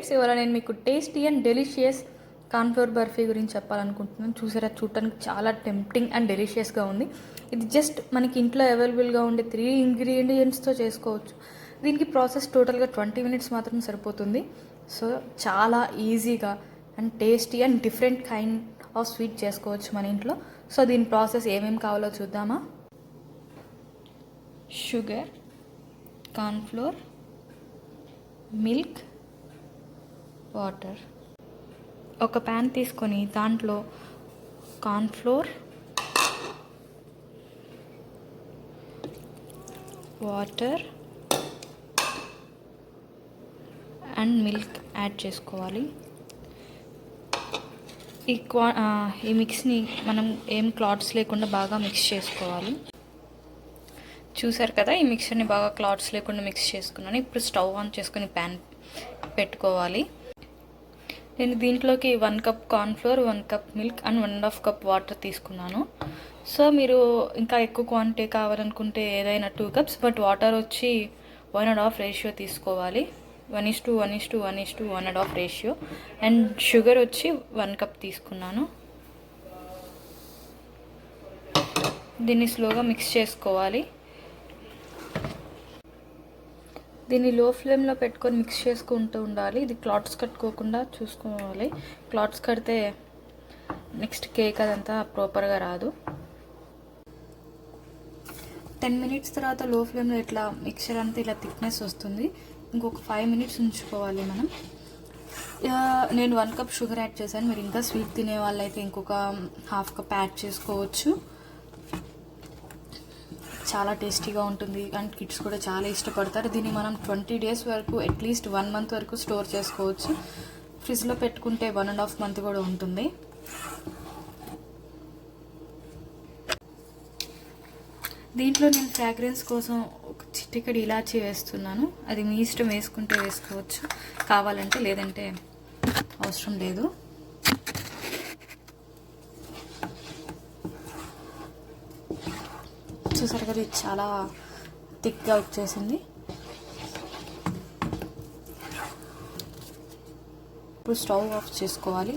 Friends, ఇవాళ నేను మీకు tasty and delicious cornflour barfi గురించి చెప్పాలనుకుంటున్నాను. చూసారా, చూడటానికి చాలా టెంప్టింగ్ అండ్ డెలిషియస్గా ఉంది. ఇది జస్ట్ మనకి ఇంట్లో అవైలబుల్గా ఉండే 3 ఇంగ్రీడియంట్స్తో చేసుకోవచ్చు. దీనికి ప్రాసెస్ టోటల్గా 20 మినిట్స్ మాత్రం సరిపోతుంది. సో చాలా ఈజీగా and tasty and different kind of sweet చేసుకోవచ్చు మన ఇంట్లో. సో దీని ప్రాసెస్ ఏమేమి కావాలో చూద్దామా. Sugar, cornflour, milk, water. ఒక ప్యాన్ తీసుకొని దాంట్లో cornflour, water and milk add చేసుకోవాలి. ఈ మిక్స్ని మనం ఏం క్లాట్స్ లేకుండా బాగా మిక్స్ చేసుకోవాలి. చూసారు కదా, ఈ మిక్సర్ని బాగా క్లాట్స్ లేకుండా మిక్స్ చేసుకున్నాను. ఇప్పుడు స్టవ్ ఆన్ చేసుకుని ప్యాన్ పెట్టుకోవాలి. నేను దీంట్లోకి 1 cup cornflour, 1 cup milk and 1.5 cup water తీసుకున్నాను. సో మీరు ఇంకా ఎక్కువ క్వాంటిటీ కావాలనుకుంటే ఏదైనా 2 కప్స్, బట్ వాటర్ వచ్చి 1.5 రేషియో తీసుకోవాలి. 1:1:1:1.5 రేషియో. అండ్ షుగర్ వచ్చి 1 కప్ తీసుకున్నాను. దీన్ని స్లోగా మిక్స్ చేసుకోవాలి. దీన్ని లో ఫ్లేమ్లో పెట్టుకొని మిక్స్ చేసుకుంటూ ఉండాలి. ఇది క్లాట్స్ కట్టుకోకుండా చూసుకోవాలి. క్లాట్స్ కడితే నెక్స్ట్ కేక్ అదంతా ప్రాపర్గా రాదు. 10 మినిట్స్ తర్వాత లో ఫ్లేమ్లో ఇట్లా మిక్చర్ అంతా ఇలా థిక్నెస్ వస్తుంది. ఇంకొక 5 మినిట్స్ ఉంచుకోవాలి మనం. నేను 1 కప్ షుగర్ యాడ్ చేశాను. మీరు ఇంకా స్వీట్ తినే వాళ్ళైతే ఇంకొక 1/2 కప్ యాడ్ చేసుకోవచ్చు. చాలా టేస్టీగా ఉంటుంది అండ్ కిడ్స్ కూడా చాలా ఇష్టపడతారు. దీన్ని మనం 20 డేస్ వరకు, అట్లీస్ట్ 1 మంత్ వరకు స్టోర్ చేసుకోవచ్చు. ఫ్రిడ్జ్లో పెట్టుకుంటే 1.5 మంత్ కూడా ఉంటుంది. దీంట్లో నేను ఫ్రాగ్రెన్స్ కోసం ఒక చిటికెడు ఇలాచీ వేస్తున్నాను. అది మీ ఇష్టం, వేసుకుంటే వేసుకోవచ్చు కావాలంటే, లేదంటే అవసరం లేదు. చూసారు కదా, ఇది చాలా థిక్గా వచ్చేసింది. ఇప్పుడు స్టవ్ ఆఫ్ చేసుకోవాలి.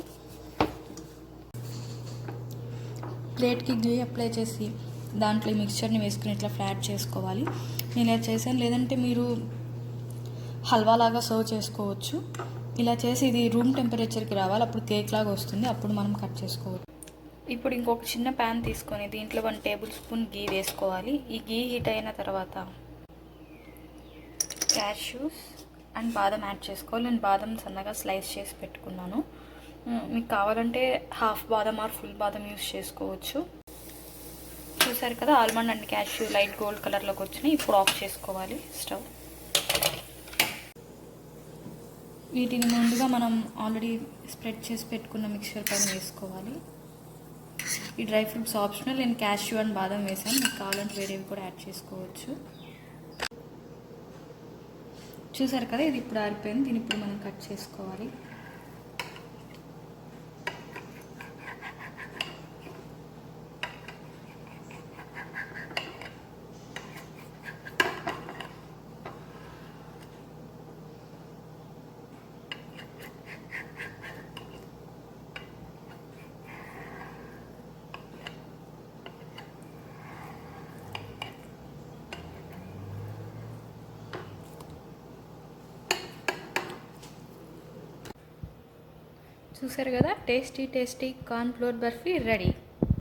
ప్లేట్కి గీ అప్లై చేసి దాంట్లో ఈ మిక్చర్ని వేసుకుని ఇట్లా ఫ్లాట్ చేసుకోవాలి. నేను ఇలా చేశాను. లేదంటే మీరు హల్వా లాగా సర్వ్ చేసుకోవచ్చు. ఇలా చేసి ఇది రూమ్ టెంపరేచర్కి రావాలి. అప్పుడు కేక్ లాగా వస్తుంది. అప్పుడు మనం కట్ చేసుకోవచ్చు. ఇప్పుడు ఇంకొక చిన్న ప్యాన్ తీసుకొని దీంట్లో 1 టేబుల్ స్పూన్ గీ వేసుకోవాలి. ఈ గీ హీట్ అయిన తర్వాత క్యాష్యూస్ అండ్ బాదం యాడ్ చేసుకోవాలి. నేను బాదం సన్నగా స్లైస్ చేసి పెట్టుకున్నాను. మీకు కావాలంటే హాఫ్ బాదం ఆర్ ఫుల్ బాదం యూస్ చేసుకోవచ్చు. చూసారు కదా, almond and cashew light gold కలర్లోకి వచ్చినాయి. ఇప్పుడు ఆఫ్ చేసుకోవాలి స్టవ్. వీటిని ముందుగా మనం ఆల్రెడీ స్ప్రెడ్ చేసి పెట్టుకున్న మిక్చర్ పైన వేసుకోవాలి. ఈ డ్రై ఫ్రూట్స్ ఆప్షనల్. నేను క్యాష్యూ అండ్ బాదం వేసాను. మీకు కావాలంటే వేరేవి కూడా యాడ్ చేసుకోవచ్చు. చూసారు కదా, ఇది ఇప్పుడు ఆరిపోయింది. దీన్ని ఇప్పుడు మనం కట్ చేసుకోవాలి. చూసారు కదా, టేస్టీ కార్న్ఫ్లోర్ బర్ఫీ రెడీ.